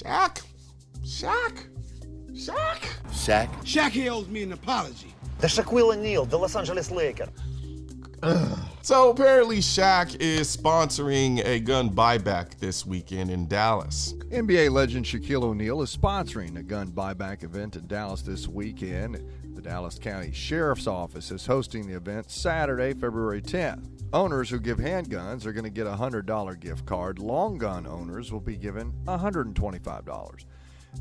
Shaq. Shaquille owes me an apology. The Shaquille O'Neal, the Los Angeles Lakers. So apparently Shaq is sponsoring a gun buyback this weekend in Dallas. NBA legend Shaquille O'Neal is sponsoring a gun buyback event in Dallas this weekend. The Dallas County Sheriff's Office is hosting the event Saturday, February 10th. Owners who give handguns are going to get a $100 gift card. Long gun owners will be given $125.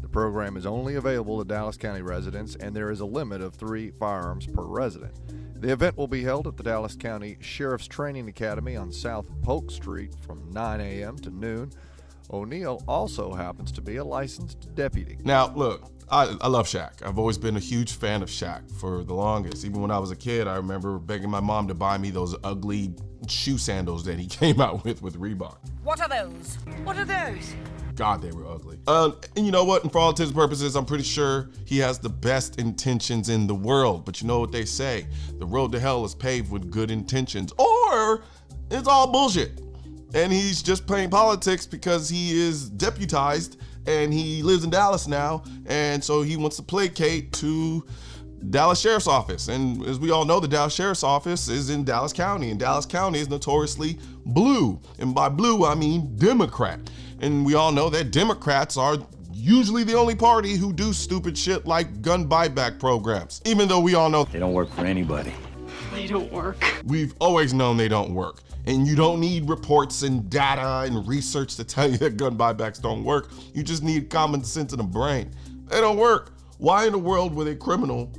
The program is only available to Dallas County residents, and there is a limit of 3 firearms per resident. The event will be held at the Dallas County Sheriff's Training Academy on South Polk Street from 9 a.m. to noon. O'Neal also happens to be a licensed deputy. Now, look, I love Shaq. I've always been a huge fan of Shaq for the longest. Even when I was a kid, I remember begging my mom to buy me those ugly shoe sandals that he came out with Reebok. What are those? What are those? God, they were ugly. And you know what? And for all intents and purposes, I'm pretty sure he has the best intentions in the world. But you know what they say? The road to hell is paved with good intentions. Or it's all bullshit. And he's just playing politics because he is deputized and he lives in Dallas now. And so he wants to placate to Dallas Sheriff's Office. And as we all know, the Dallas Sheriff's Office is in Dallas County. And Dallas County is notoriously blue. And by blue, I mean Democrat. And we all know that Democrats are usually the only party who do stupid shit like gun buyback programs. Even though we all know They don't work for anybody. They don't work. we've always known they don't work. And you don't need reports and data and research to tell you that gun buybacks don't work. You just need common sense and a brain. They don't work. Why in the world would a criminal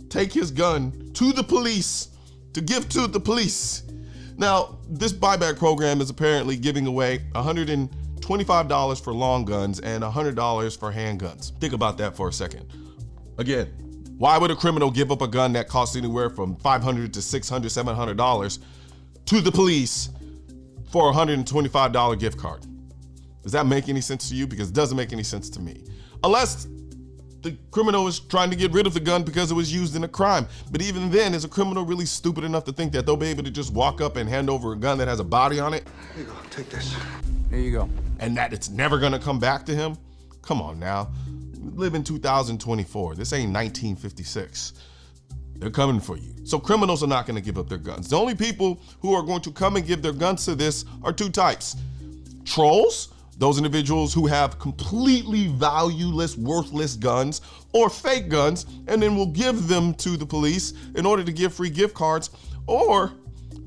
take his gun to the police to give to the police? Now, this buyback program is apparently giving away $125 for long guns and $100 for handguns. Think about that for a second. Again, why would a criminal give up a gun that costs anywhere from $500 to $600, $700 to the police for a $125 gift card? Does that make any sense to you? Because it doesn't make any sense to me. Unless the criminal is trying to get rid of the gun because it was used in a crime. But even then, is a criminal really stupid enough to think that they'll be able to just walk up and hand over a gun that has a body on it? Here you go, take this. Here you go. And that it's never gonna come back to him? Come on now. We live in 2024. This ain't 1956. They're coming for you. So criminals are not gonna give up their guns. The only people who are going to come and give their guns to this are 2 types. Trolls, those individuals who have completely valueless, worthless guns or fake guns, and then will give them to the police in order to give free gift cards, or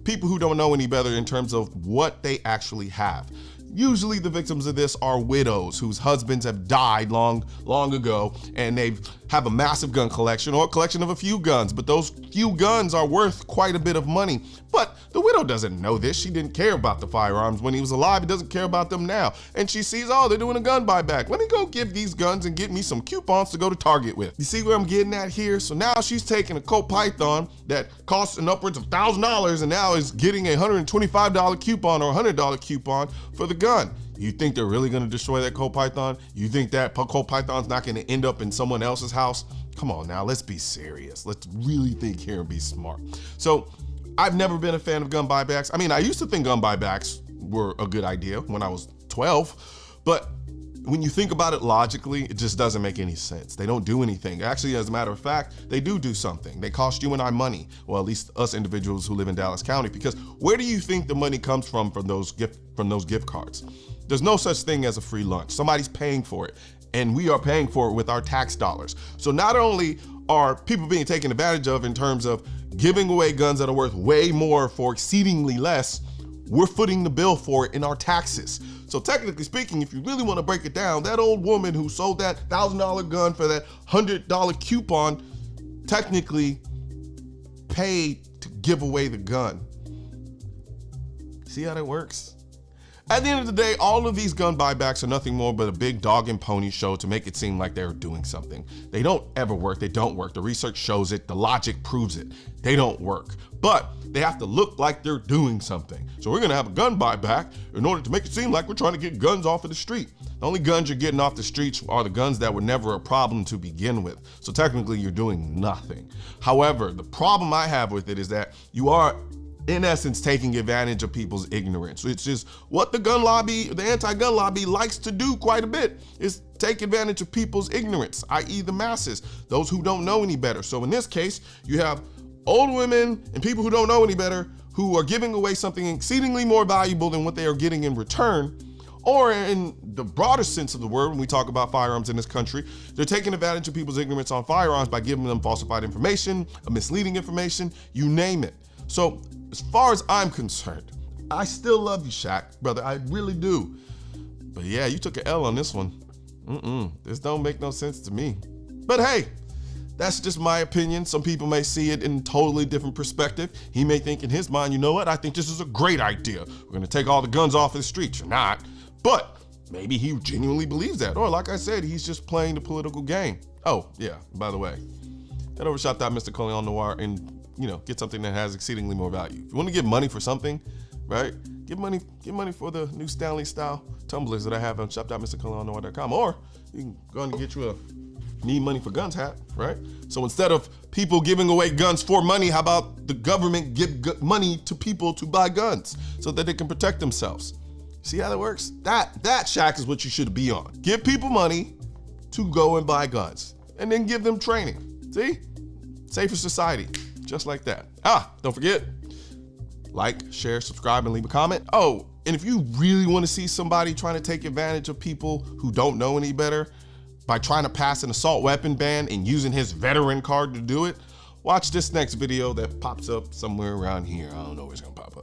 people who don't know any better in terms of what they actually have. Usually the victims of this are widows whose husbands have died long ago, and they have a massive gun collection or a collection of a few guns, but those few guns are worth quite a bit of money. But the widow doesn't know this. She didn't care about the firearms when he was alive. He doesn't care about them now. And she sees, oh, they're doing a gun buyback. Let me go give these guns and get me some coupons to go to Target with. You see where I'm getting at here? So now she's taking a Colt Python that costs an upwards of $1,000 and now is getting a $125 coupon or $100 coupon for the gun. You think they're really gonna destroy that Colt Python? You think that Colt Python's not gonna end up in someone else's house? Come on now, let's be serious. Let's really think here and be smart. So I've never been a fan of gun buybacks. I mean, I used to think gun buybacks were a good idea when I was 12, but when you think about it logically, it just doesn't make any sense. They don't do anything. Actually, as a matter of fact, they do something. They cost you and I money. Well, at least us individuals who live in Dallas County, because where do you think the money comes from those gift cards? There's no such thing as a free lunch. Somebody's paying for it, and we are paying for it with our tax dollars. So not only are people being taken advantage of in terms of giving away guns that are worth way more for exceedingly less, we're footing the bill for it in our taxes. So technically speaking, if you really want to break it down, that old woman who sold that $1,000 gun for that $100 coupon technically paid to give away the gun. See how that works? At the end of the day, all of these gun buybacks are nothing more but a big dog and pony show to make it seem like they're doing something. They don't ever work. They don't work. The research shows it. The logic proves it. They don't work. But they have to look like they're doing something. So we're going to have a gun buyback in order to make it seem like we're trying to get guns off of the street. The only guns you're getting off the streets are the guns that were never a problem to begin with. So technically you're doing nothing. However, the problem I have with it is that you are in essence, taking advantage of people's ignorance. It's just what the gun lobby, the anti-gun lobby likes to do quite a bit, is take advantage of people's ignorance, i.e. the masses, those who don't know any better. So in this case, you have old women and people who don't know any better who are giving away something exceedingly more valuable than what they are getting in return. Or in the broader sense of the word, when we talk about firearms in this country, they're taking advantage of people's ignorance on firearms by giving them falsified information, misleading information, you name it. So as far as I'm concerned, I still love you, Shaq, brother. I really do. But yeah, you took an L on this one. This don't make no sense to me. But hey, that's just my opinion. Some people may see it in a totally different perspective. He may think in his mind, you know what? I think this is a great idea. We're gonna take all the guns off the streets. Or not. But maybe he genuinely believes that. Or like I said, he's just playing the political game. Oh, yeah, by the way, head over Mr. Colin Noir and get something that has exceedingly more value. If you want to give money for something, right? Give money for the new Stanley style tumblers that I have on shop.mrcolinnoir.com. Or you can go and get you a need money for guns hat, right? So instead of people giving away guns for money, how about the government give money to people to buy guns so that they can protect themselves? See how that works? That Shaq is what you should be on. Give people money to go and buy guns and then give them training. See? Safer society, just like that. Don't forget, like, share, subscribe, and leave a comment. Oh, and if you really want to see somebody trying to take advantage of people who don't know any better by trying to pass an assault weapon ban and using his veteran card to do it, watch this next video that pops up somewhere around here. I don't know where it's gonna pop up.